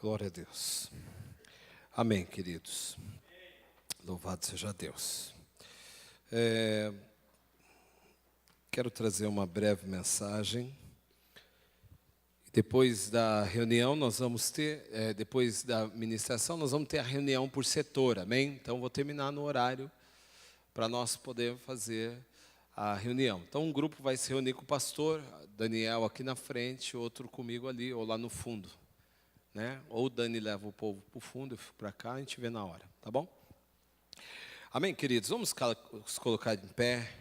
Glória a Deus. Amém, queridos. Louvado seja Deus. Quero trazer uma breve mensagem. Depois da reunião, nós vamos ter, depois da ministração, nós vamos ter a reunião por setor, amém? Então, vou terminar no horário para nós podermos fazer a reunião. Então, um grupo vai se reunir com o pastor, Daniel aqui na frente, outro comigo ali, ou lá no fundo. Né? Ou o Dani leva o povo para o fundo, eu fico para cá, a gente vê na hora, tá bom? Amém, queridos? Vamos nos colocar em pé.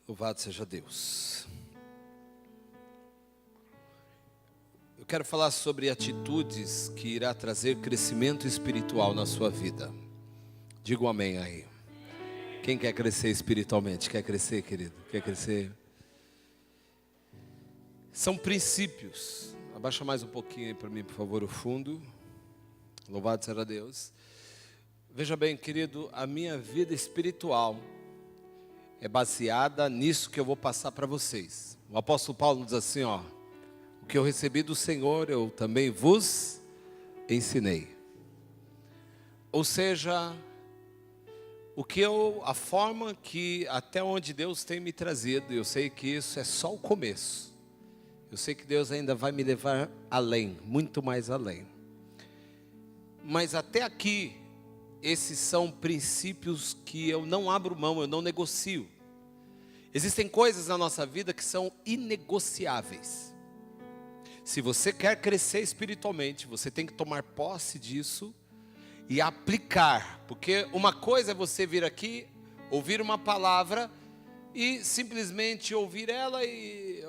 Louvado seja Deus. Eu quero falar sobre atitudes que irá trazer crescimento espiritual na sua vida. Diga um amém aí. Quem quer crescer espiritualmente? Quer crescer, querido? Quer crescer? São princípios. Abaixa mais um pouquinho aí para mim, por favor, o fundo. Louvado seja Deus. Veja bem, querido, a minha vida espiritual é baseada nisso que eu vou passar para vocês. O apóstolo Paulo diz assim, ó: o que eu recebi do Senhor, eu também vos ensinei. Ou seja, a forma que até onde Deus tem me trazido, eu sei que isso é só o começo. Eu sei que Deus ainda vai me levar além, muito mais além. Mas até aqui, esses são princípios que eu não abro mão, eu não negocio. Existem coisas na nossa vida que são inegociáveis. Se você quer crescer espiritualmente, você tem que tomar posse disso e aplicar, porque uma coisa é você vir aqui, ouvir uma palavra e simplesmente ouvir ela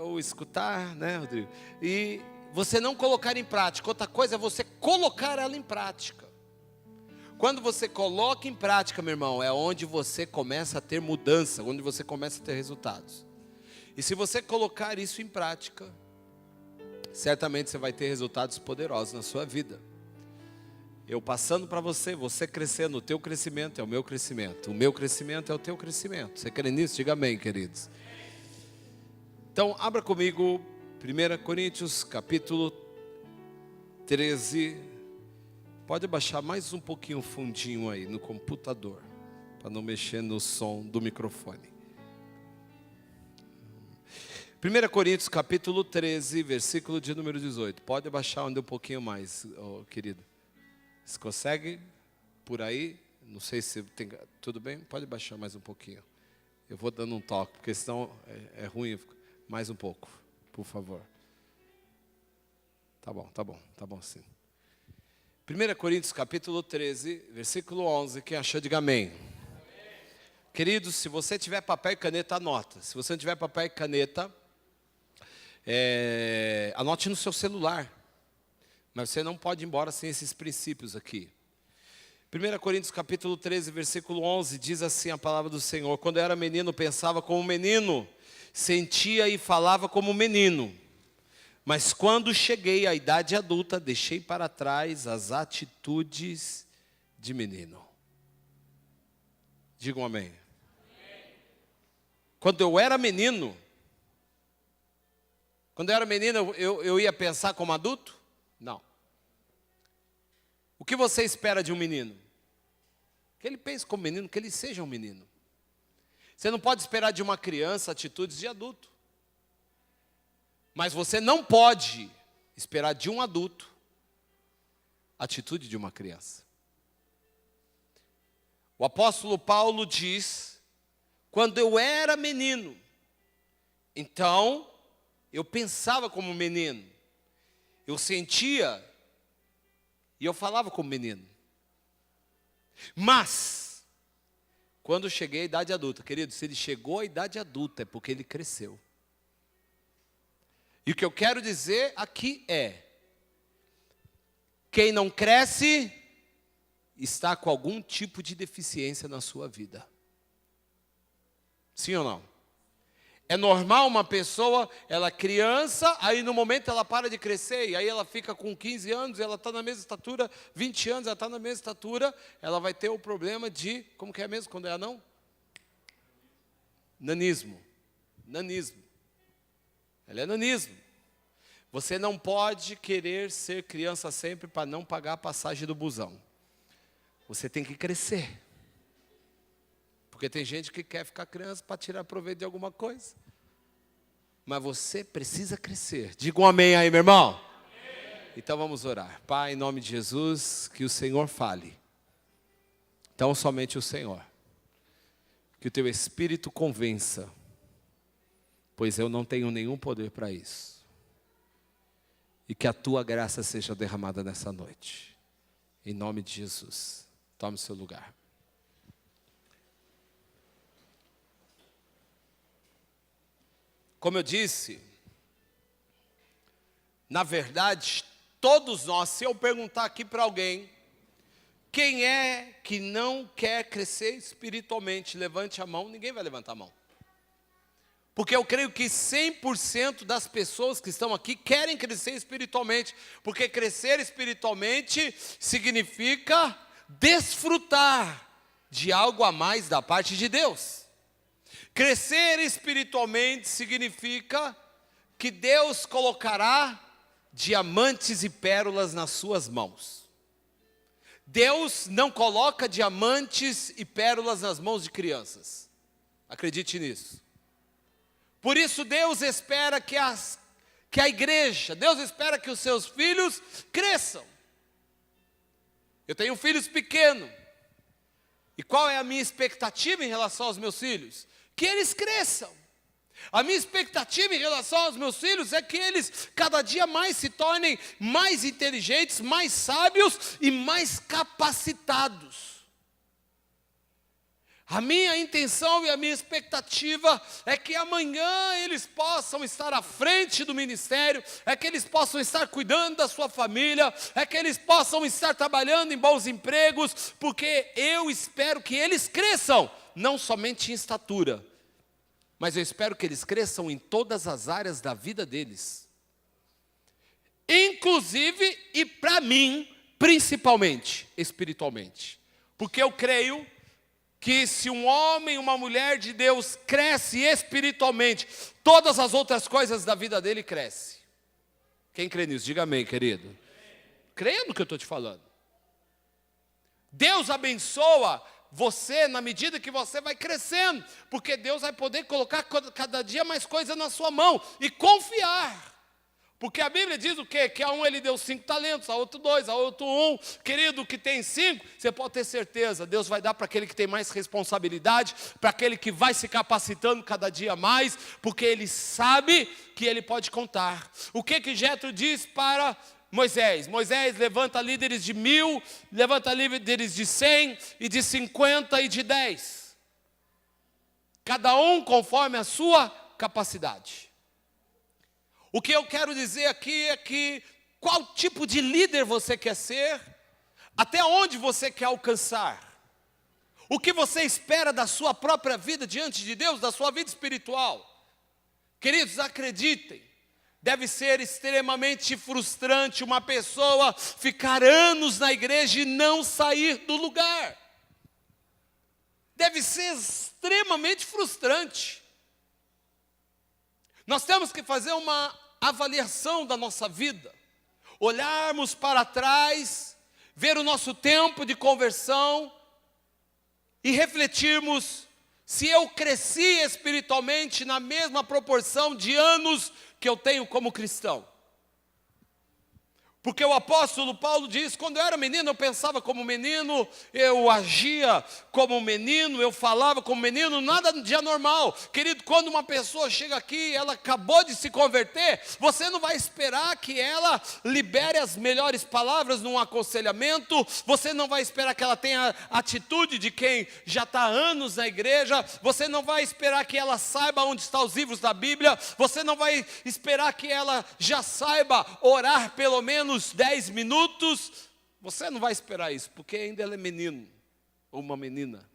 ou escutar, né, Rodrigo? E você não colocar em prática. Outra coisa é você colocar ela em prática. Quando você coloca em prática, meu irmão, é onde você começa a ter mudança, onde você começa a ter resultados. E se você colocar isso em prática, certamente você vai ter resultados poderosos na sua vida. Eu passando para você crescendo, o teu crescimento é o meu crescimento é o teu crescimento. Você crê nisso? Diga amém, queridos. Então, abra comigo 1 Coríntios, capítulo 13. Pode baixar mais um pouquinho o fundinho aí no computador, para não mexer no som do microfone. 1 Coríntios, capítulo 13, versículo de número 18. Pode baixar um pouquinho mais, querido. Você consegue? Por aí? Não sei se tem... Tudo bem? Pode baixar mais um pouquinho. Eu vou dando um toque, porque senão é ruim. Mais um pouco, por favor. Tá bom sim. 1 Coríntios, capítulo 13, versículo 11. Quem achou, diga amém. Queridos, se você tiver papel e caneta, anota. Se você não tiver papel e caneta, anote no seu celular. Mas você não pode ir embora sem esses princípios aqui. 1 Coríntios capítulo 13, versículo 11, diz assim a palavra do Senhor: quando eu era menino, pensava como menino, sentia e falava como menino. Mas quando cheguei à idade adulta, deixei para trás as atitudes de menino. Digam amém. Quando eu era menino, eu ia pensar como adulto? Não. O que você espera de um menino? Que ele pense como menino, que ele seja um menino. Você não pode esperar de uma criança atitudes de adulto. Mas você não pode esperar de um adulto atitude de uma criança. O apóstolo Paulo diz: quando eu era menino, então eu pensava como menino. Eu sentia e eu falava como menino. Mas, quando cheguei à idade adulta, querido, se ele chegou à idade adulta é porque ele cresceu. E o que eu quero dizer aqui é: quem não cresce está com algum tipo de deficiência na sua vida. Sim ou não? É normal uma pessoa, ela é criança, aí no momento ela para de crescer, e aí ela fica com 15 anos, ela está na mesma estatura, 20 anos, ela está na mesma estatura, ela vai ter o problema de, como que é mesmo, quando é anão? Nanismo. Nanismo. Ela é nanismo. Você não pode querer ser criança sempre para não pagar a passagem do busão. Você tem que crescer. Porque tem gente que quer ficar criança para tirar proveito de alguma coisa. Mas você precisa crescer. Diga um amém aí, meu irmão. Amém. Então vamos orar. Pai, em nome de Jesus, que o Senhor fale. Então somente o Senhor. Que o teu Espírito convença. Pois eu não tenho nenhum poder para isso. E que a tua graça seja derramada nessa noite. Em nome de Jesus. Tome o seu lugar. Como eu disse, na verdade, todos nós, se eu perguntar aqui para alguém, quem é que não quer crescer espiritualmente, levante a mão, ninguém vai levantar a mão. Porque eu creio que 100% das pessoas que estão aqui querem crescer espiritualmente. Porque crescer espiritualmente significa desfrutar de algo a mais da parte de Deus. Crescer espiritualmente significa que Deus colocará diamantes e pérolas nas suas mãos. Deus não coloca diamantes e pérolas nas mãos de crianças. Acredite nisso. Por isso Deus espera que a igreja, Deus espera que os seus filhos cresçam. Eu tenho filhos pequenos. E qual é a minha expectativa em relação aos meus filhos? Que eles cresçam. A minha expectativa em relação aos meus filhos é que eles cada dia mais se tornem mais inteligentes, mais sábios e mais capacitados. A minha intenção e a minha expectativa é que amanhã eles possam estar à frente do ministério, é que eles possam estar cuidando da sua família, é que eles possam estar trabalhando em bons empregos, porque eu espero que eles cresçam, não somente em estatura, mas eu espero que eles cresçam em todas as áreas da vida deles. Inclusive, e para mim, principalmente, espiritualmente. Porque eu creio que se um homem e uma mulher de Deus cresce espiritualmente, todas as outras coisas da vida dele crescem. Quem crê nisso? Diga amém, querido. Creia no que eu estou te falando. Deus abençoa você na medida que você vai crescendo, porque Deus vai poder colocar cada dia mais coisa na sua mão e confiar. Porque a Bíblia diz o quê? Que a um ele deu 5 talentos, a outro 2, a outro 1. Querido, que tem 5, você pode ter certeza, Deus vai dar para aquele que tem mais responsabilidade, para aquele que vai se capacitando cada dia mais, porque Ele sabe que Ele pode contar. O que Jetro diz para Moisés? Moisés, levanta líderes de 1000, levanta líderes de 100, e de 50 e de 10. Cada um conforme a sua capacidade. O que eu quero dizer aqui é que qual tipo de líder você quer ser, até onde você quer alcançar, o que você espera da sua própria vida diante de Deus, da sua vida espiritual. Queridos, acreditem, deve ser extremamente frustrante uma pessoa ficar anos na igreja e não sair do lugar. Deve ser extremamente frustrante. Nós temos que fazer uma avaliação da nossa vida, olharmos para trás, ver o nosso tempo de conversão e refletirmos se eu cresci espiritualmente na mesma proporção de anos que eu tenho como cristão. Porque o apóstolo Paulo diz, quando eu era menino, eu pensava como menino, eu agia como menino, eu falava como menino, nada de anormal. Querido, quando uma pessoa chega aqui, ela acabou de se converter, você não vai esperar que ela libere as melhores palavras num aconselhamento, você não vai esperar que ela tenha a atitude de quem já está há anos na igreja, você não vai esperar que ela saiba onde estão os livros da Bíblia, você não vai esperar que ela já saiba orar pelo menos 10 minutos, você não vai esperar isso, porque ainda ela é menino, ou uma menina.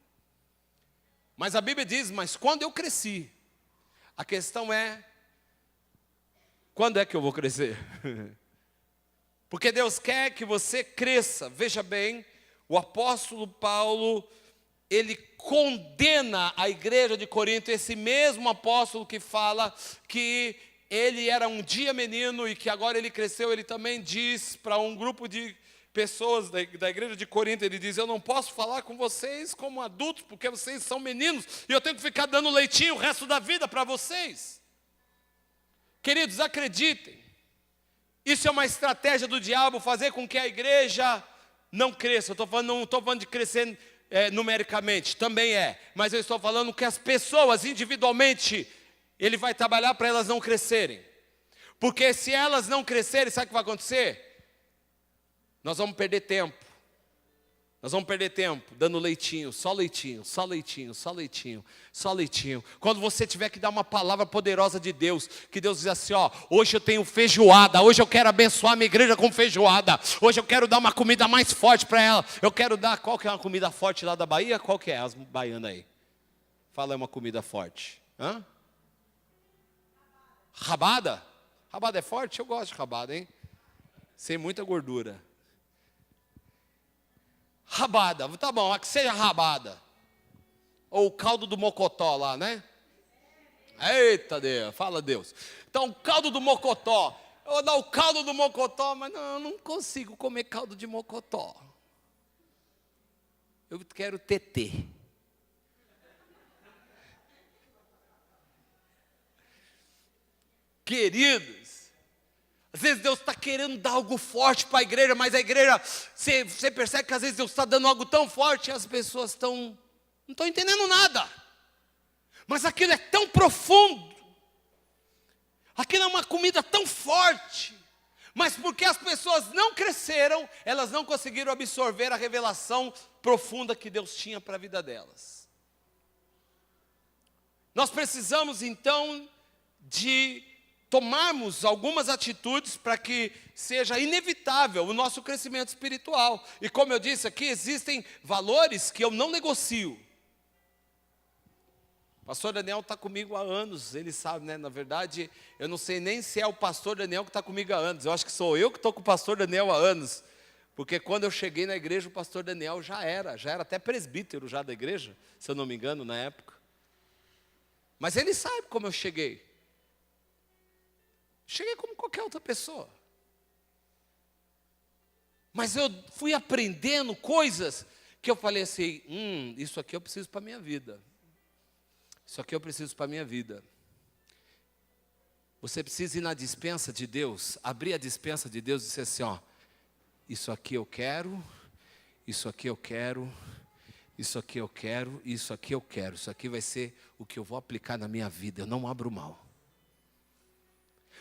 Mas a Bíblia diz, mas quando eu cresci, a questão é, quando é que eu vou crescer? Porque Deus quer que você cresça. Veja bem, o apóstolo Paulo, ele condena a igreja de Corinto, esse mesmo apóstolo que fala que ele era um dia menino e que agora ele cresceu, ele também diz para um grupo de pessoas da igreja de Corinto, ele diz: eu não posso falar com vocês como adultos, porque vocês são meninos, e eu tenho que ficar dando leitinho o resto da vida para vocês. Queridos, acreditem, isso é uma estratégia do diabo, fazer com que a igreja não cresça. Não estou falando de crescer numericamente, também mas eu estou falando que as pessoas individualmente, ele vai trabalhar para elas não crescerem, porque se elas não crescerem, sabe o que vai acontecer? Nós vamos perder tempo. Nós vamos perder tempo dando leitinho, só leitinho, só leitinho, só leitinho, só leitinho. Quando você tiver que dar uma palavra poderosa de Deus, que Deus diz assim, hoje eu tenho feijoada, hoje eu quero abençoar a minha igreja com feijoada, hoje eu quero dar uma comida mais forte para ela. Eu quero dar, qual que é uma comida forte lá da Bahia? Qual que é as baianas aí? Fala aí uma comida forte. Rabada? Rabada é forte? Eu gosto de rabada, hein? Sem muita gordura. Rabada, tá bom, que seja rabada. Ou o caldo do mocotó lá, né? Eita Deus, fala Deus. Então, o caldo do mocotó. Eu vou dar o caldo do mocotó, mas não consigo comer caldo de mocotó. Eu quero tetê. Queridos, às vezes Deus está querendo dar algo forte para a igreja, mas a igreja, você percebe que às vezes Deus está dando algo tão forte e as pessoas não estão entendendo nada. Mas aquilo é tão profundo, aquilo é uma comida tão forte, mas porque as pessoas não cresceram, elas não conseguiram absorver a revelação profunda que Deus tinha para a vida delas. Nós precisamos então de tomarmos algumas atitudes para que seja inevitável o nosso crescimento espiritual. E como eu disse aqui, existem valores que eu não negocio. O pastor Daniel está comigo há anos, ele sabe, né? Na verdade, eu não sei nem se é o pastor Daniel que está comigo há anos. Eu acho que sou eu que estou com o pastor Daniel há anos. Porque quando eu cheguei na igreja, o pastor Daniel já era até presbítero já da igreja, se eu não me engano, na época. Mas ele sabe como eu cheguei. Cheguei como qualquer outra pessoa. Mas eu fui aprendendo coisas que eu falei assim, isso aqui eu preciso para a minha vida. Isso aqui eu preciso para a minha vida. Você precisa ir na despensa de Deus, abrir a despensa de Deus e dizer assim, isso aqui eu quero, isso aqui eu quero, isso aqui eu quero, isso aqui eu quero. Isso aqui vai ser o que eu vou aplicar na minha vida, eu não abro mão.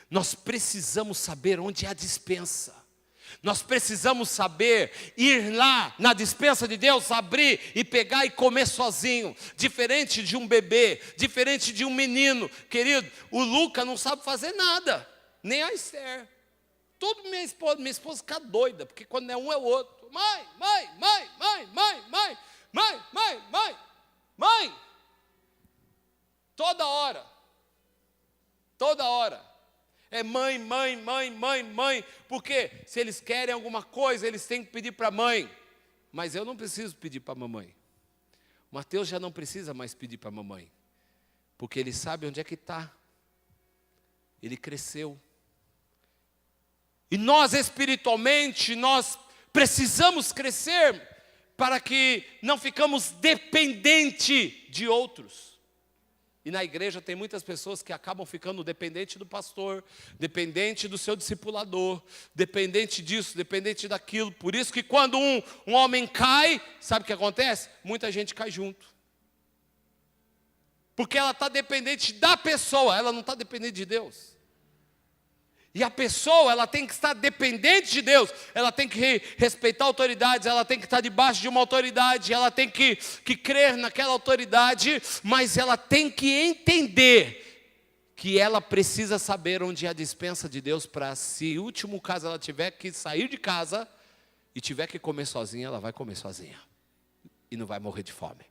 Nós precisamos saber onde é a despensa. Nós precisamos saber ir lá na despensa de Deus, abrir e pegar e comer sozinho. Diferente de um bebê, diferente de um menino. Querido, o Luca não sabe fazer nada, nem a Esther. Tudo minha esposa fica doida, porque quando é um é o outro. Mãe. Toda hora. É mãe, porque se eles querem alguma coisa, eles têm que pedir para a mãe. Mas eu não preciso pedir para a mamãe. O Mateus já não precisa mais pedir para a mamãe, porque ele sabe onde é que está. Ele cresceu. E nós espiritualmente, nós precisamos crescer para que não ficamos dependentes de outros. E na igreja tem muitas pessoas que acabam ficando dependente do pastor, dependente do seu discipulador, dependente disso, dependente daquilo. Por isso que quando um homem cai, sabe o que acontece? Muita gente cai junto. Porque ela está dependente da pessoa, ela não está dependente de Deus. E a pessoa, ela tem que estar dependente de Deus, ela tem que respeitar autoridades, ela tem que estar debaixo de uma autoridade, ela tem que crer naquela autoridade, mas ela tem que entender que ela precisa saber onde é a despensa de Deus para, se em último caso ela tiver que sair de casa e tiver que comer sozinha, ela vai comer sozinha e não vai morrer de fome.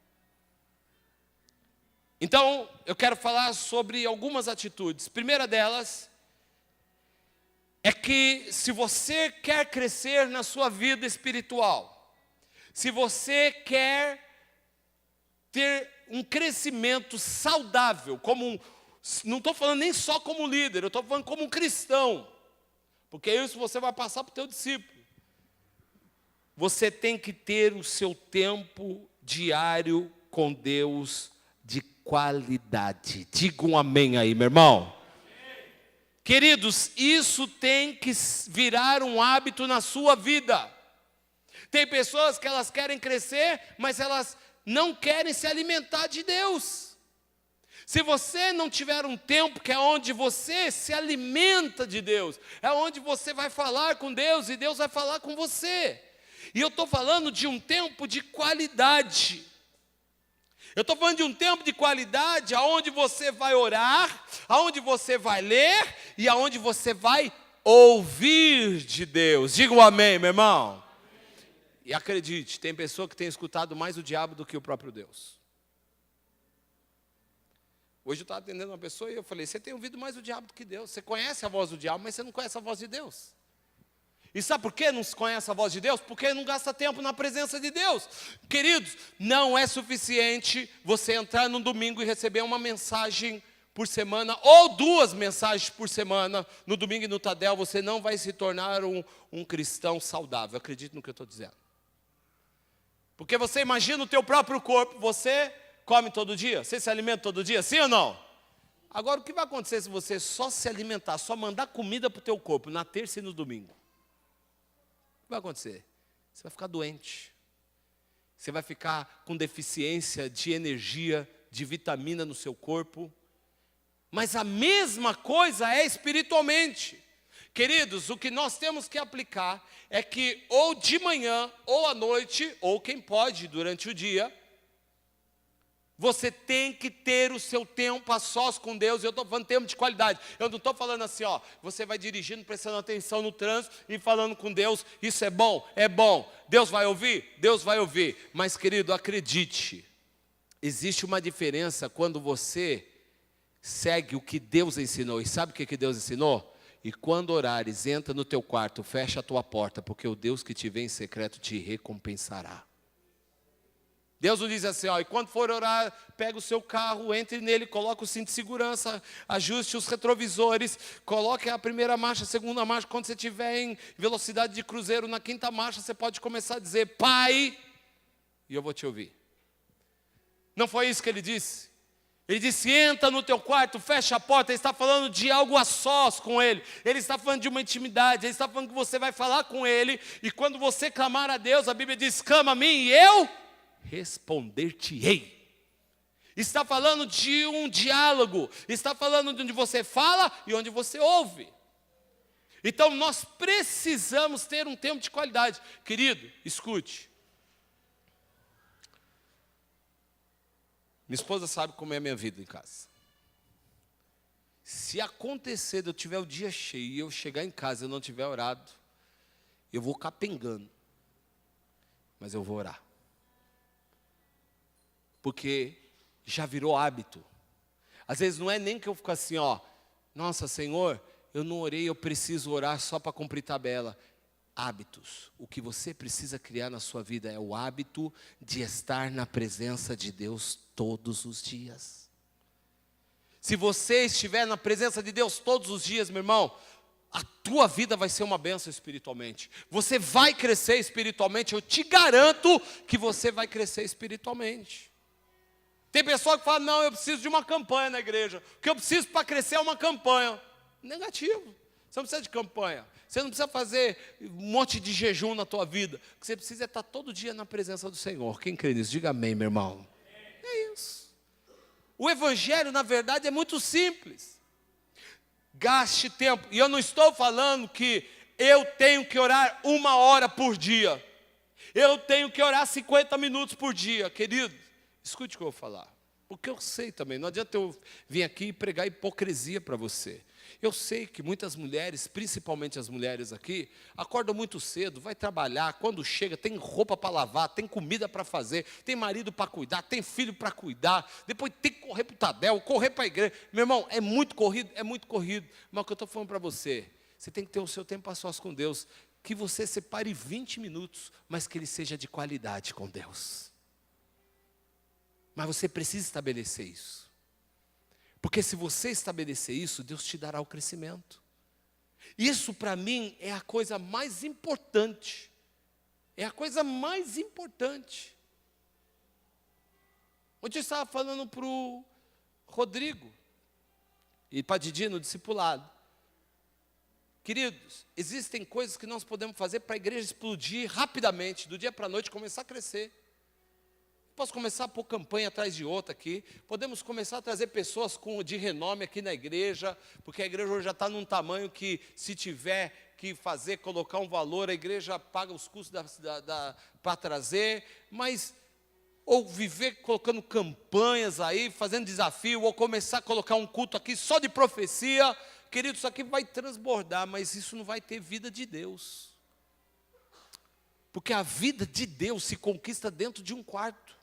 Então, eu quero falar sobre algumas atitudes. Primeira delas é que se você quer crescer na sua vida espiritual, se você quer ter um crescimento saudável, não estou falando nem só como líder, eu estou falando como um cristão, porque isso você vai passar para o teu discípulo. Você tem que ter o seu tempo diário com Deus de qualidade. Diga um amém aí, meu irmão. Queridos, isso tem que virar um hábito na sua vida. Tem pessoas que elas querem crescer, mas elas não querem se alimentar de Deus. Se você não tiver um tempo que é onde você se alimenta de Deus, é onde você vai falar com Deus e Deus vai falar com você. E eu estou falando de um tempo de qualidade. Eu estou falando de um tempo de qualidade aonde você vai orar, aonde você vai ler e aonde você vai ouvir de Deus. Diga um amém, meu irmão. E acredite, tem pessoa que tem escutado mais o diabo do que o próprio Deus. Hoje eu estava atendendo uma pessoa e eu falei, você tem ouvido mais o diabo do que Deus. Você conhece a voz do diabo, mas você não conhece a voz de Deus. E sabe por que não se conhece a voz de Deus? Porque não gasta tempo na presença de Deus. Queridos, não é suficiente você entrar no domingo e receber uma mensagem por semana, ou 2 mensagens por semana, no domingo e no Tadel. Você não vai se tornar um cristão saudável. Acredite no que eu estou dizendo. Porque você imagina o teu próprio corpo, você come todo dia? Você se alimenta todo dia, sim ou não? Agora, o que vai acontecer se você só se alimentar, só mandar comida para o teu corpo, na terça e no domingo? O que vai acontecer? Você vai ficar doente. Você vai ficar com deficiência de energia, de vitamina no seu corpo. Mas a mesma coisa é espiritualmente. Queridos, o que nós temos que aplicar é que ou de manhã, ou à noite, ou quem pode durante o dia, você tem que ter o seu tempo a sós com Deus. Eu estou falando tempo de qualidade. Eu não estou falando assim, ó, você vai dirigindo, prestando atenção no trânsito e falando com Deus. Isso é bom, é bom. Deus vai ouvir? Deus vai ouvir. Mas, querido, acredite, existe uma diferença quando você segue o que Deus ensinou. E sabe o que Deus ensinou? E quando orares, entra no teu quarto, fecha a tua porta, porque o Deus que te vê em secreto te recompensará. Deus não diz assim, ó, e quando for orar, pega o seu carro, entre nele, coloca o cinto de segurança, ajuste os retrovisores, coloque a primeira marcha, a segunda marcha. Quando você estiver em velocidade de cruzeiro, na 5ª marcha, você pode começar a dizer, Pai, e eu vou te ouvir. Não foi isso que ele disse? Ele disse, entra no teu quarto, fecha a porta. Ele está falando de algo a sós com ele. Ele está falando de uma intimidade. Ele está falando que você vai falar com ele. E quando você clamar a Deus, a Bíblia diz, clama a mim e eu responder-te-ei. Está falando de um diálogo. Está falando de onde você fala e onde você ouve. Então nós precisamos ter um tempo de qualidade. Querido, escute. Minha esposa sabe como é a minha vida em casa. Se acontecer de eu tiver o dia cheio e eu chegar em casa e eu não tiver orado, eu vou capengando. Mas eu vou orar. Porque já virou hábito. Às vezes não é nem que eu fico assim, ó, nossa, Senhor, eu não orei, eu preciso orar só para cumprir tabela. Hábitos. O que você precisa criar na sua vida é o hábito de estar na presença de Deus todos os dias. Se você estiver na presença de Deus todos os dias, meu irmão, a tua vida vai ser uma bênção espiritualmente. Você vai crescer espiritualmente, eu te garanto que você vai crescer espiritualmente. Tem pessoa que fala, não, eu preciso de uma campanha na igreja. O que eu preciso para crescer é uma campanha. Negativo. Você não precisa de campanha. Você não precisa fazer um monte de jejum na tua vida. O que você precisa é estar todo dia na presença do Senhor. Quem crê nisso? Diga amém, meu irmão. É isso. O evangelho, na verdade, é muito simples. Gaste tempo. E eu não estou falando que eu tenho que orar 1 hora por dia. Eu tenho que orar 50 minutos por dia. Querido, escute o que eu vou falar. Porque eu sei também, não adianta eu vir aqui e pregar hipocrisia para você. Eu sei que muitas mulheres, principalmente as mulheres aqui, acordam muito cedo, vai trabalhar, quando chega tem roupa para lavar, tem comida para fazer, tem marido para cuidar, tem filho para cuidar, depois tem que correr para o Tadel, correr para a igreja. Meu irmão, é muito corrido, mas o que eu estou falando para você, você tem que ter o seu tempo a sós com Deus, que você separe 20 minutos, mas que ele seja de qualidade com Deus. Mas você precisa estabelecer isso. Porque se você estabelecer isso, Deus te dará o crescimento. Isso para mim é a coisa mais importante. É a coisa mais importante. Ontem eu estava falando para o Rodrigo e para Didi no discipulado. Queridos, existem coisas que nós podemos fazer para a igreja explodir rapidamente, do dia para a noite, começar a crescer. Posso começar a pôr campanha atrás de outra aqui. Podemos começar a trazer pessoas de renome aqui na igreja, porque a igreja hoje já está num tamanho que, se tiver que fazer, colocar um valor, a igreja paga os custos para trazer, mas ou viver colocando campanhas aí, fazendo desafio, ou começar a colocar um culto aqui só de profecia. Querido, isso aqui vai transbordar, mas isso não vai ter vida de Deus. Porque a vida de Deus se conquista dentro de um quarto.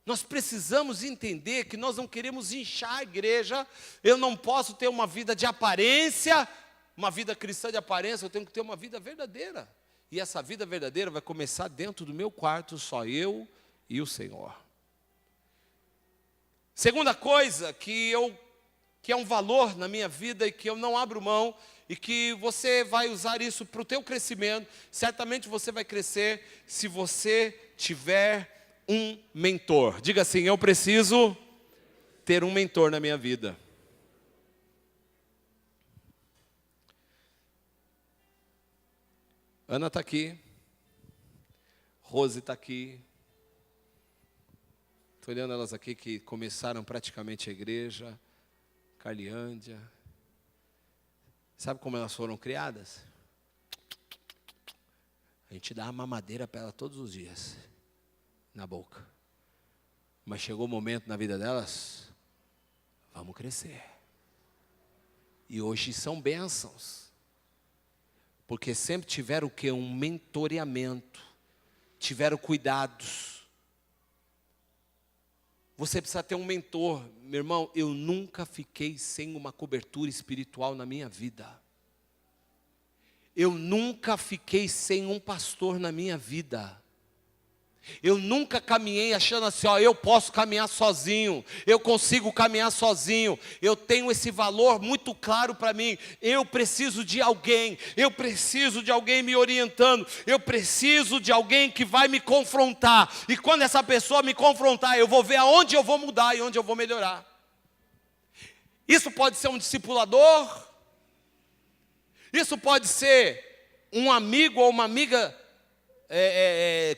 Nós precisamos entender que nós não queremos inchar a igreja. Eu não posso ter uma vida de aparência, uma vida cristã de aparência, eu tenho que ter uma vida verdadeira. E essa vida verdadeira vai começar dentro do meu quarto, só eu e o Senhor. Segunda coisa que é um valor na minha vida e que eu não abro mão, e que você vai usar isso para o teu crescimento. Certamente você vai crescer se você tiver um mentor. Diga assim: eu preciso ter um mentor na minha vida. Ana está aqui, Rose está aqui. Estou olhando elas aqui que começaram praticamente a igreja. Carliândia. Sabe como elas foram criadas? A gente dá uma mamadeira para ela todos os dias, na boca. Mas chegou o momento na vida delas, vamos crescer. E hoje são bênçãos. Porque sempre tiveram o quê? Um mentoreamento. Tiveram cuidados. Você precisa ter um mentor. Meu irmão, eu nunca fiquei sem uma cobertura espiritual na minha vida. Eu nunca fiquei sem um pastor na minha vida. Eu nunca caminhei achando assim, eu posso caminhar sozinho, eu consigo caminhar sozinho. Eu tenho esse valor muito claro para mim. Eu preciso de alguém me orientando. Eu preciso de alguém que vai me confrontar. E quando essa pessoa me confrontar, eu vou ver aonde eu vou mudar e onde eu vou melhorar. Isso pode ser um discipulador. Isso pode ser um amigo ou uma amiga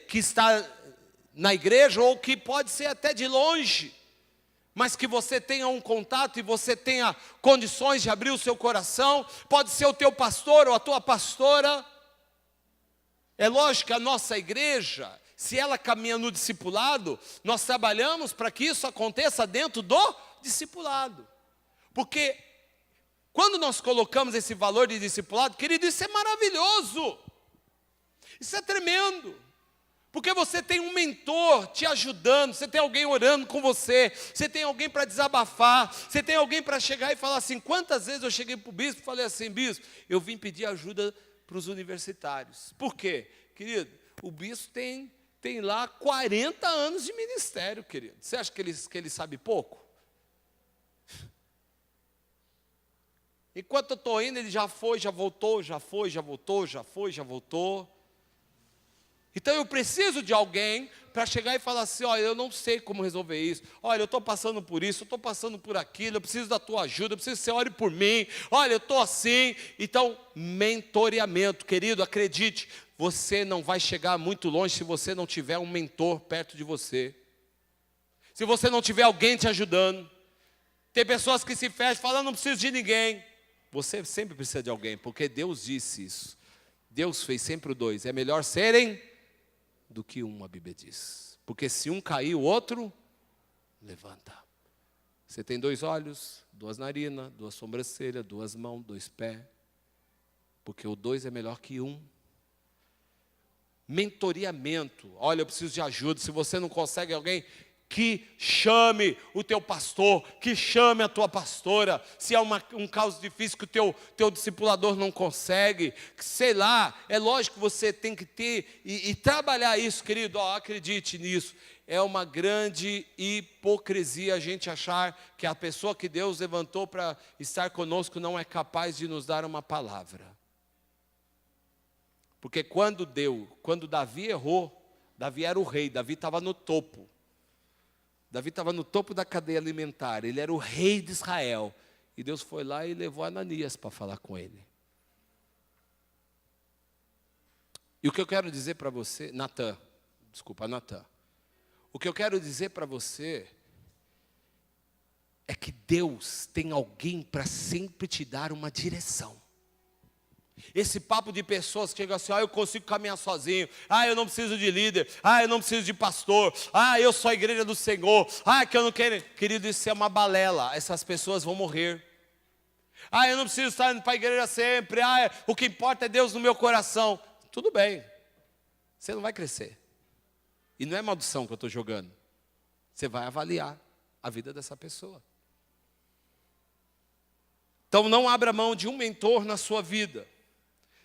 que está na igreja, ou que pode ser até de longe, mas que você tenha um contato e você tenha condições de abrir o seu coração. Pode ser o teu pastor ou a tua pastora. É lógico que a nossa igreja, se ela caminha no discipulado, nós trabalhamos para que isso aconteça dentro do discipulado. Porque quando nós colocamos esse valor de discipulado, querido, isso é maravilhoso. Isso é tremendo, porque você tem um mentor te ajudando, você tem alguém orando com você tem alguém para desabafar, você tem alguém para chegar e falar assim. Quantas vezes eu cheguei para o bispo e falei assim: bispo, eu vim pedir ajuda para os universitários. Por quê? Querido, o bispo tem lá 40 anos de ministério, querido. Você acha que ele sabe pouco? Enquanto eu estou indo, ele já foi, já voltou, já foi, já voltou, já foi, já voltou. Então eu preciso de alguém para chegar e falar assim: olha, eu não sei como resolver isso. Olha, eu estou passando por isso, eu estou passando por aquilo, eu preciso da tua ajuda, eu preciso que você ore por mim. Olha, eu estou assim. Então, mentoreamento, querido, acredite, você não vai chegar muito longe se você não tiver um mentor perto de você. Se você não tiver alguém te ajudando. Tem pessoas que se fecham e falam: não preciso de ninguém. Você sempre precisa de alguém, porque Deus disse isso. Deus fez sempre o dois. É melhor serem do que um, a Bíblia diz. Porque se um cair, o outro levanta. Você tem 2 olhos, 2 narinas, 2 sobrancelhas, 2 mãos, 2 pés. Porque o 2 é melhor que um. Mentoreamento. Olha, eu preciso de ajuda. Se você não consegue alguém, que chame o teu pastor, que chame a tua pastora. Se é um caso difícil que o teu discipulador não consegue, que, sei lá, é lógico que você tem que ter e trabalhar isso, querido, acredite nisso. É uma grande hipocrisia a gente achar que a pessoa que Deus levantou para estar conosco não é capaz de nos dar uma palavra. Porque quando Davi errou, Davi era o rei, Davi estava no topo. Davi estava no topo da cadeia alimentar, ele era o rei de Israel. E Deus foi lá e levou Ananias para falar com ele. E o que eu quero dizer para você, Natan. O que eu quero dizer para você é que Deus tem alguém para sempre te dar uma direção. Esse papo de pessoas que chegam assim, eu consigo caminhar sozinho, eu não preciso de líder, eu não preciso de pastor, eu sou a igreja do Senhor, que eu não quero. Querido, isso é uma balela, essas pessoas vão morrer. Eu não preciso estar indo para a igreja sempre, o que importa é Deus no meu coração. Tudo bem, você não vai crescer. E não é maldição que eu estou jogando. Você vai avaliar a vida dessa pessoa. Então não abra mão de um mentor na sua vida.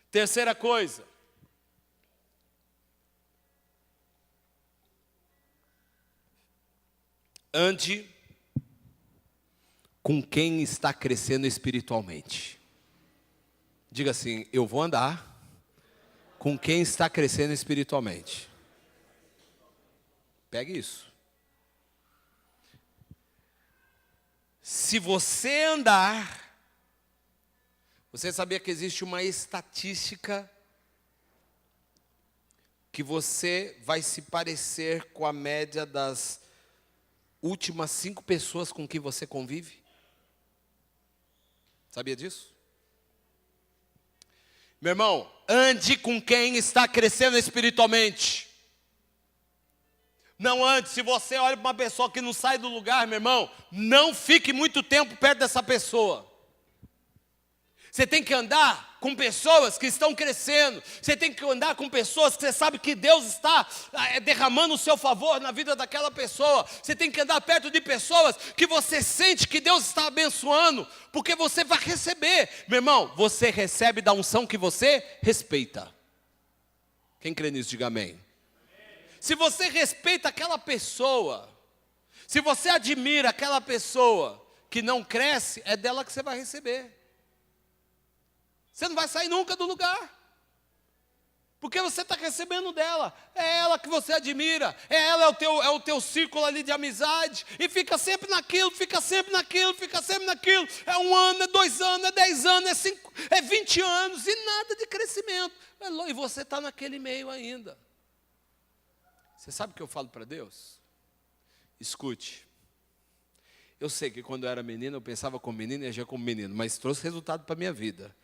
Terceira coisa. Ande com quem está crescendo espiritualmente. Diga assim, eu vou andar com quem está crescendo espiritualmente. Pegue isso. Se você andar, você sabia que existe uma estatística que você vai se parecer com a média das últimas 5 pessoas com quem você convive? Sabia disso? Meu irmão, ande com quem está crescendo espiritualmente. Não ande, se você olha para uma pessoa que não sai do lugar, meu irmão, não fique muito tempo perto dessa pessoa. Você tem que andar com pessoas que estão crescendo. Você tem que andar com pessoas que você sabe que Deus está derramando o seu favor na vida daquela pessoa. Você tem que andar perto de pessoas que você sente que Deus está abençoando, porque você vai receber. Meu irmão, você recebe da unção que você respeita. Quem crê nisso, diga amém. Se você respeita aquela pessoa, se você admira aquela pessoa que não cresce, é dela que você vai receber. Você não vai sair nunca do lugar, porque você está recebendo dela. É ela que você admira, é o teu círculo ali de amizade, e fica sempre naquilo, fica sempre naquilo. É 1 ano, é 2 anos, é 10 anos, é 5, é 20 anos, e nada de crescimento. E você está naquele meio ainda. Você sabe o que eu falo para Deus? Escute. Eu sei que quando eu era menino, eu pensava como menino e agia como menino, mas trouxe resultado para a minha vida.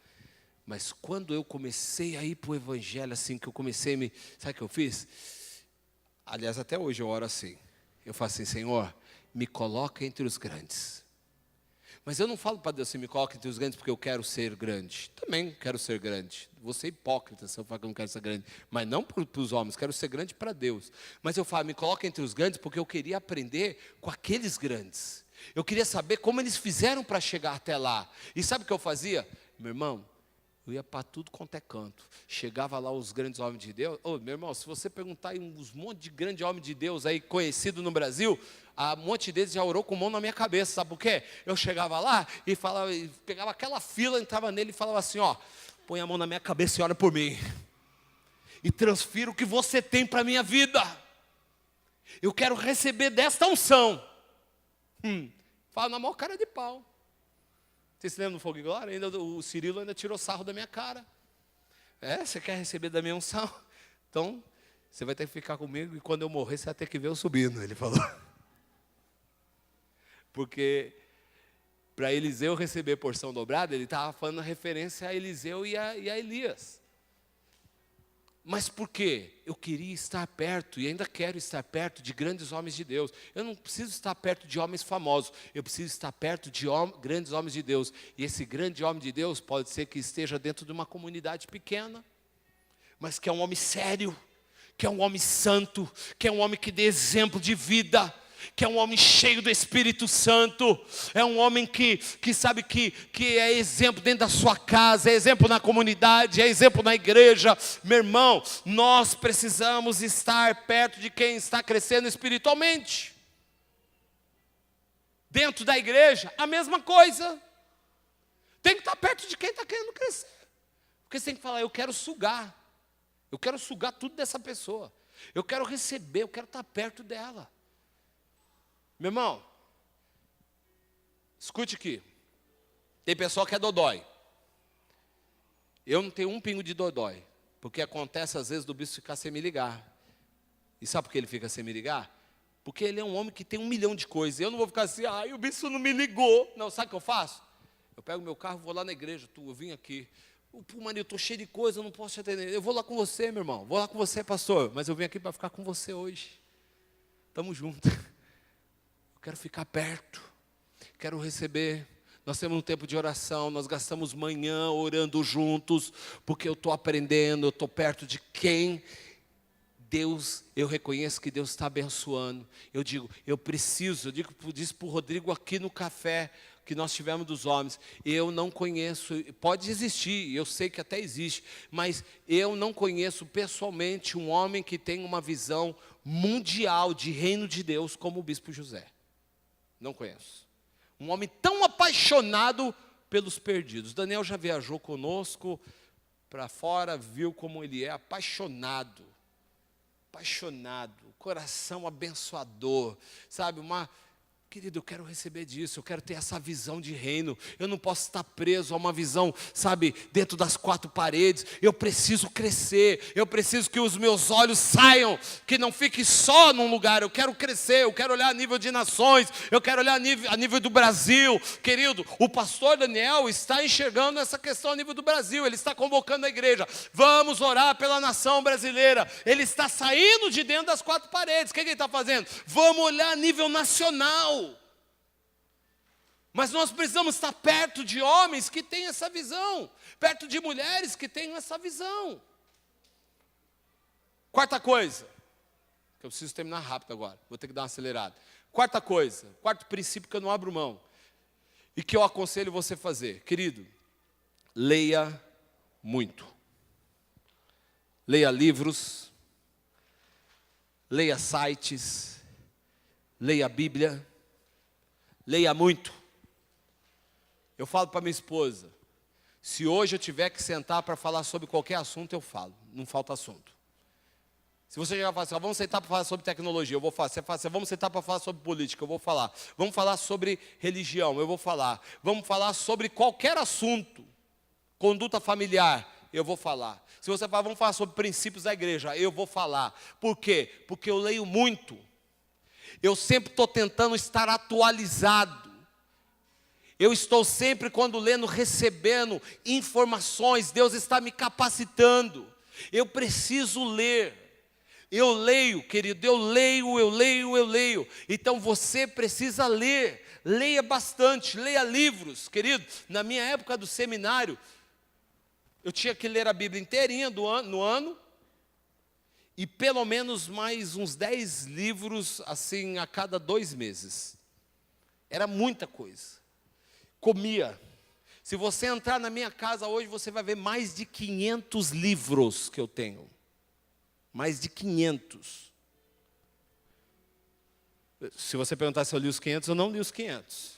Mas quando eu comecei a ir para o evangelho, assim, que eu comecei a sabe o que eu fiz? Aliás, até hoje eu oro assim. Eu falo assim, Senhor, me coloca entre os grandes. Mas eu não falo para Deus assim, me coloca entre os grandes porque eu quero ser grande. Também quero ser grande. Vou ser hipócrita se eu falar que eu não quero ser grande. Mas não para os homens, quero ser grande para Deus. Mas eu falo, me coloca entre os grandes porque eu queria aprender com aqueles grandes. Eu queria saber como eles fizeram para chegar até lá. E sabe o que eu fazia? Meu irmão, eu ia para tudo quanto é canto. Chegava lá os grandes homens de Deus. Meu irmão, se você perguntar aí uns monte de grandes homens de Deus aí conhecido no Brasil, um monte deles já orou com mão na minha cabeça. Sabe por quê? Eu chegava lá e falava, pegava aquela fila, entrava nele e falava assim, põe a mão na minha cabeça e ora por mim. E transfira o que você tem para a minha vida. Eu quero receber desta unção. Fala na maior cara de pau. Vocês se lembram do Fogo e Glória? O Cirilo ainda tirou sarro da minha cara. Você quer receber da minha unção? Então, você vai ter que ficar comigo e quando eu morrer, você vai ter que ver eu subindo, ele falou. Porque para Eliseu receber porção dobrada, ele estava falando referência a Eliseu e a Elias. Mas por quê? Eu queria estar perto, e ainda quero estar perto de grandes homens de Deus. Eu não preciso estar perto de homens famosos, eu preciso estar perto de grandes homens de Deus. E esse grande homem de Deus pode ser que esteja dentro de uma comunidade pequena, mas que é um homem sério, que é um homem santo, que é um homem que dê exemplo de vida, que é um homem cheio do Espírito Santo, é um homem que sabe que é exemplo dentro da sua casa, é exemplo na comunidade, é exemplo na igreja. Meu irmão, nós precisamos estar perto de quem está crescendo espiritualmente. Dentro da igreja, a mesma coisa. Tem que estar perto de quem está querendo crescer. Porque você tem que falar, eu quero sugar tudo dessa pessoa. Eu quero receber, eu quero estar perto dela. Meu irmão, escute aqui. Tem pessoa que é dodói. Eu não tenho um pingo de dodói. Porque acontece às vezes do bispo ficar sem me ligar. E sabe por que ele fica sem me ligar? Porque ele é um homem que tem 1 milhão de coisas. Eu não vou ficar assim, o bispo não me ligou. Não, sabe o que eu faço? Eu pego meu carro, vou lá na igreja. Eu vim aqui. Pô, Maria, eu estou cheio de coisa, eu não posso te atender. Eu vou lá com você, meu irmão. Vou lá com você, pastor. Mas eu vim aqui para ficar com você hoje. Estamos juntos. Quero ficar perto, quero receber. Nós temos um tempo de oração, nós gastamos manhã orando juntos, porque eu estou aprendendo, eu estou perto de quem Deus, eu reconheço que Deus está abençoando. Eu disse para o Rodrigo aqui no café, que nós tivemos dos homens, eu não conheço, pode existir, eu sei que até existe, mas eu não conheço pessoalmente um homem que tem uma visão mundial de reino de Deus como o bispo José. Não conheço. Um homem tão apaixonado pelos perdidos. Daniel já viajou conosco para fora, viu como ele é apaixonado, coração abençoador, sabe, querido, eu quero receber disso, eu quero ter essa visão de reino. Eu não posso estar preso a uma visão, sabe, dentro das 4 paredes. Eu preciso crescer, eu preciso que os meus olhos saiam, que não fique só num lugar. Eu quero crescer, eu quero olhar a nível de nações, eu quero olhar a nível do Brasil. Querido, o pastor Daniel está enxergando essa questão a nível do Brasil. Ele está convocando a igreja, vamos orar pela nação brasileira. Ele está saindo de dentro das 4 paredes. O que ele está fazendo? Vamos olhar a nível nacional. Mas nós precisamos estar perto de homens que têm essa visão, perto de mulheres que têm essa visão. Quarta coisa, que eu preciso terminar rápido agora, vou ter que dar uma acelerada. Quarta coisa, quarto princípio que eu não abro mão, e que eu aconselho você a fazer. Querido, leia muito. Leia livros, leia sites, leia a Bíblia, leia muito. Eu falo para minha esposa, se hoje eu tiver que sentar para falar sobre qualquer assunto, eu falo, não falta assunto. Se você já fala assim, vamos sentar para falar sobre tecnologia, eu vou falar. Você fala assim, vamos sentar para falar sobre política, eu vou falar. Vamos falar sobre religião, eu vou falar. Vamos falar sobre qualquer assunto, conduta familiar, eu vou falar. Se você falar, vamos falar sobre princípios da igreja, eu vou falar. Por quê? Porque eu leio muito. Eu sempre estou tentando estar atualizado. Eu estou sempre, quando lendo, recebendo informações. Deus está me capacitando. Eu preciso ler. Eu leio, querido, eu leio. Então você precisa ler. Leia bastante, leia livros. Querido, na minha época do seminário, eu tinha que ler a Bíblia inteirinha no ano. E pelo menos mais uns 10 livros, assim, a cada 2 meses. Era muita coisa. Comia. Se você entrar na minha casa hoje, você vai ver mais de 500 livros que eu tenho. Mais de 500. Se você perguntar se eu li os 500, eu não li os 500.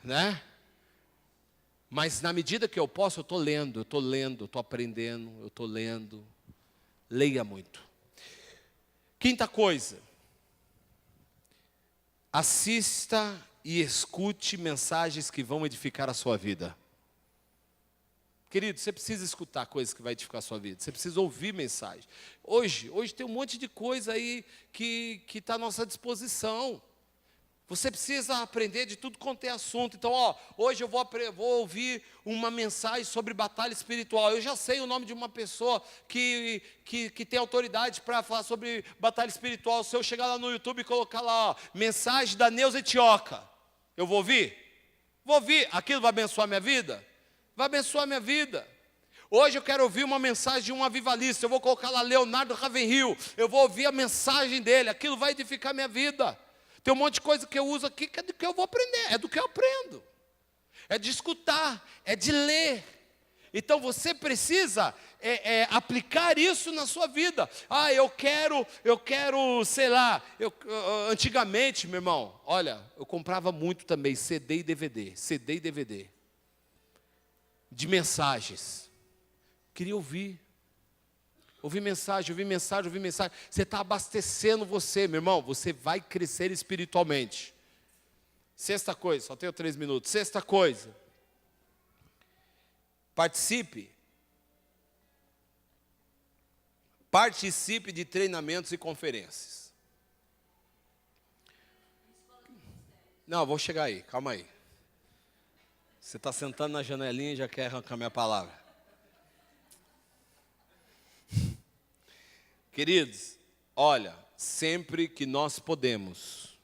Né? Mas na medida que eu posso, eu estou lendo, estou aprendendo, eu estou lendo. Leia muito. Quinta coisa. Assista e escute mensagens que vão edificar a sua vida. Querido, você precisa escutar coisas que vão edificar a sua vida. Você precisa ouvir mensagens. Hoje tem um monte de coisa aí que está à nossa disposição. Você precisa aprender de tudo quanto é assunto. Então, hoje eu vou ouvir uma mensagem sobre batalha espiritual. Eu já sei o nome de uma pessoa que tem autoridade para falar sobre batalha espiritual. Se eu chegar lá no YouTube e colocar lá, mensagem da Neuza Etioca, eu vou ouvir? Vou ouvir. Aquilo vai abençoar minha vida? Vai abençoar minha vida. Hoje eu quero ouvir uma mensagem de um avivalista. Eu vou colocar lá Leonardo Ravenhill. Eu vou ouvir a mensagem dele. Aquilo vai edificar minha vida. Tem um monte de coisa que eu uso aqui que é do que eu vou aprender, é do que eu aprendo. É de escutar, é de ler. Então você precisa aplicar isso na sua vida. Ah, eu quero, sei lá, antigamente, meu irmão, olha, eu comprava muito também CD e DVD, de mensagens. Queria ouvir mensagem. Você está abastecendo você, meu irmão, você vai crescer espiritualmente. Sexta coisa, só tenho 3 minutos. Sexta coisa, participe de treinamentos e conferências. Não, vou chegar aí, calma aí. Você está sentando na janelinha e já quer arrancar minha palavra. Queridos, olha, sempre que nós podemos,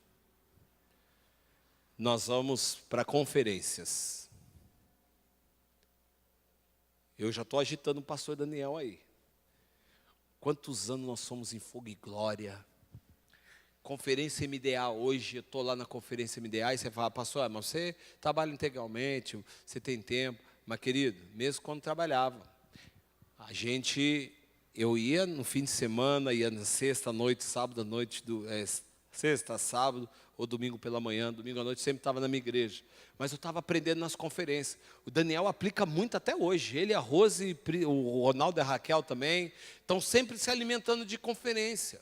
nós vamos para conferências. Eu já estou agitando o pastor Daniel aí. Quantos anos nós somos em Fogo e Glória? Conferência MDA, hoje eu estou lá na conferência MDA e você fala, pastor, mas você trabalha integralmente, você tem tempo. Mas querido, mesmo quando trabalhava, eu ia no fim de semana, ia na sexta noite, sábado à noite, sexta, sábado ou domingo pela manhã, domingo à noite, sempre estava na minha igreja. Mas eu estava aprendendo nas conferências. O Daniel aplica muito até hoje. Ele, a Rose, o Ronaldo e a Raquel também, estão sempre se alimentando de conferência.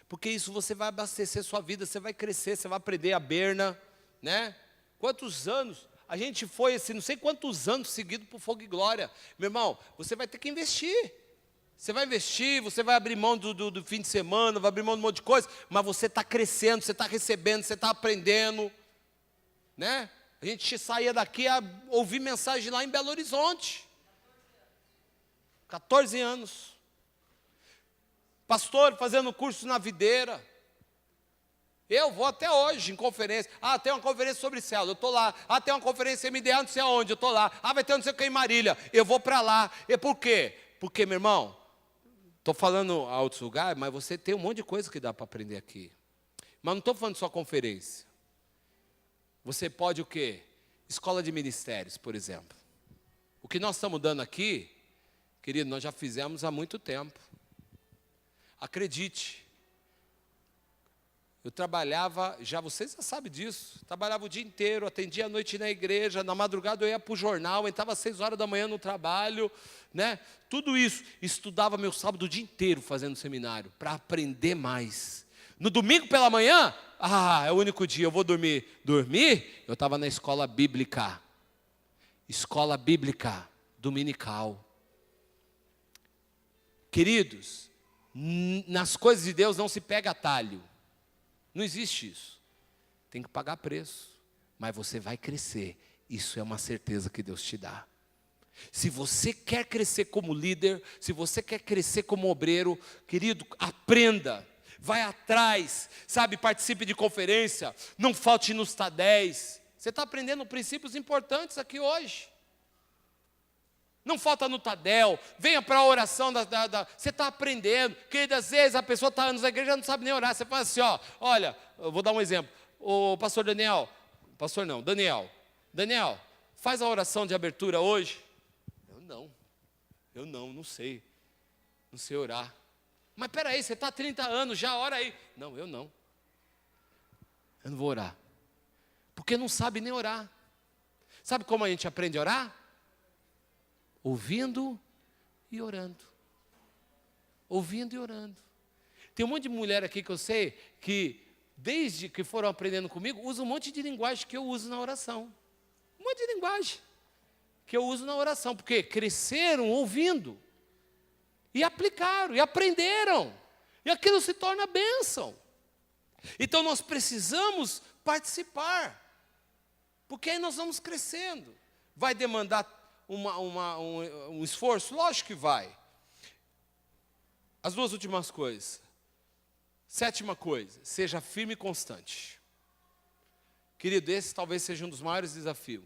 Porque isso você vai abastecer sua vida, você vai crescer, você vai aprender a Berna, né? Quantos anos? A gente foi, assim, não sei quantos anos seguidos para o Fogo e Glória. Meu irmão, você vai ter que investir. Você vai investir, você vai abrir mão do fim de semana, vai abrir mão de um monte de coisa, mas você está crescendo, você está recebendo, você está aprendendo, né? A gente saía daqui a ouvir mensagem lá em Belo Horizonte. 14 anos. Pastor fazendo curso na videira. Eu vou até hoje em conferência. Ah, tem uma conferência sobre célula, eu estou lá. Ah, tem uma conferência MDA, não sei aonde, eu estou lá. Ah, vai ter não sei o que em Marília, eu vou para lá. E por quê? Porque, meu irmão, estou falando a outros lugares, mas você tem um monte de coisa que dá para aprender aqui. Mas não estou falando só conferência. Você pode o quê? Escola de ministérios, por exemplo. O que nós estamos dando aqui, querido, nós já fizemos há muito tempo. Acredite. Eu trabalhava, vocês já sabem disso, trabalhava o dia inteiro, atendia a noite na igreja, na madrugada eu ia para o jornal, entrava às 6 horas da manhã no trabalho, né? Tudo isso, estudava meu sábado o dia inteiro fazendo seminário, para aprender mais. No domingo pela manhã, é o único dia, eu vou dormir. Dormir? Eu estava na escola bíblica dominical. Queridos, nas coisas de Deus não se pega atalho. Não existe isso. Tem que pagar preço. Mas você vai crescer. Isso é uma certeza que Deus te dá. Se você quer crescer como líder, se você quer crescer como obreiro, querido, aprenda. Vai atrás, sabe, participe de conferência. Não falte nos TADEs. Você está aprendendo princípios importantes aqui hoje. Não falta no Tadel, venha para a oração, você está aprendendo, querido, às vezes a pessoa está anos na igreja e não sabe nem orar, você fala assim, olha, eu vou dar um exemplo, o pastor Daniel, Daniel, faz a oração de abertura hoje. Eu não sei orar. Mas peraí, você está há 30 anos, já ora aí. Não, eu não vou orar, porque não sabe nem orar. Sabe como a gente aprende a orar? Ouvindo e orando. Ouvindo e orando. Tem um monte de mulher aqui que eu sei que, desde que foram aprendendo comigo, usa um monte de linguagem que eu uso na oração. Um monte de linguagem que eu uso na oração, porque cresceram ouvindo, e aplicaram, e aprenderam, e aquilo se torna bênção. Então nós precisamos participar, porque aí nós vamos crescendo. Vai demandar um esforço? Lógico que vai. As 2 últimas coisas. 7ª coisa, seja firme e constante. Querido, esse talvez seja um dos maiores desafios.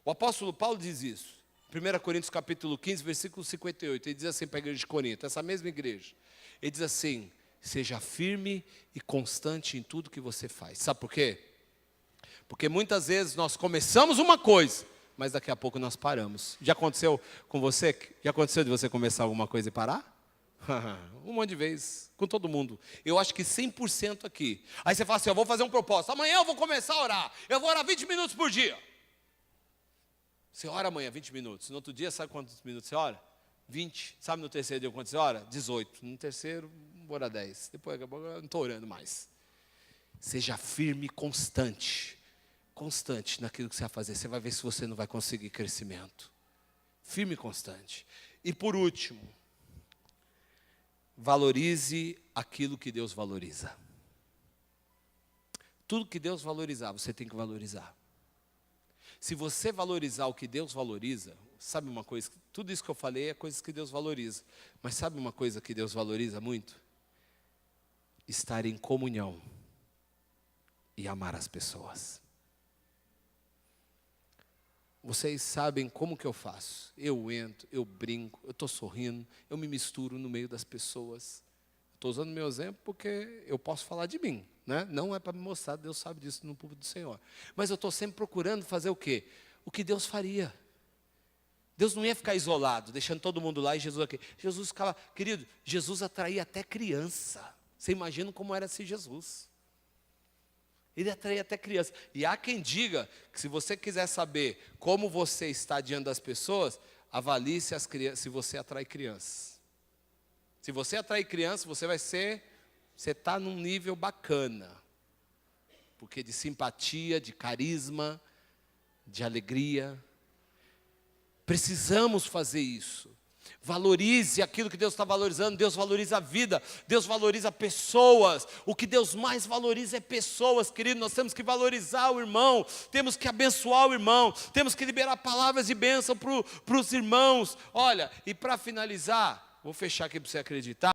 O apóstolo Paulo diz isso. 1 Coríntios capítulo 15, versículo 58. Ele diz assim para a igreja de Corinto, essa mesma igreja. Ele diz assim, Seja firme e constante em tudo que você faz. Sabe por quê? Porque muitas vezes nós começamos uma coisa, mas daqui a pouco nós paramos. Já aconteceu com você? Já aconteceu de você começar alguma coisa e parar? Um monte de vezes, com todo mundo. Eu acho que 100% aqui. Aí você fala assim, eu vou fazer um propósito. Amanhã eu vou começar a orar. Eu vou orar 20 minutos por dia. Você ora amanhã 20 minutos. No outro dia, sabe quantos minutos você ora? 20. Sabe no terceiro dia quanto você ora? 18. No terceiro, vou orar 10. Depois, eu não estou orando mais. Seja firme e constante. Constante naquilo que você vai fazer. Você vai ver se você não vai conseguir crescimento. Firme e constante. E por último, valorize aquilo que Deus valoriza. Tudo que Deus valorizar, você tem que valorizar. Se você valorizar o que Deus valoriza, sabe uma coisa? Tudo isso que eu falei é coisas que Deus valoriza. Mas sabe uma coisa que Deus valoriza muito? Estar em comunhão e amar as pessoas. Vocês sabem como que eu faço. Eu entro, eu brinco, eu estou sorrindo, eu me misturo no meio das pessoas. Estou usando meu exemplo porque eu posso falar de mim, né? Não é para me mostrar, Deus sabe disso no público do Senhor. Mas eu estou sempre procurando fazer o quê? O que Deus faria. Deus não ia ficar isolado, deixando todo mundo lá e Jesus aqui. Jesus ficava, querido, Jesus atraía até criança. Você imagina como era esse Jesus? Ele atraía até criança. E há quem diga que se você quiser saber como você está diante das pessoas, avalie se você atrai crianças. Se você atrair crianças, você está num nível bacana. Porque de simpatia, de carisma, de alegria. Precisamos fazer isso. Valorize aquilo que Deus está valorizando. Deus valoriza a vida, Deus valoriza pessoas. O que Deus mais valoriza é pessoas, querido. Nós temos que valorizar o irmão, temos que abençoar o irmão, temos que liberar palavras de bênção para os irmãos. Olha, e para finalizar, vou fechar aqui para você acreditar.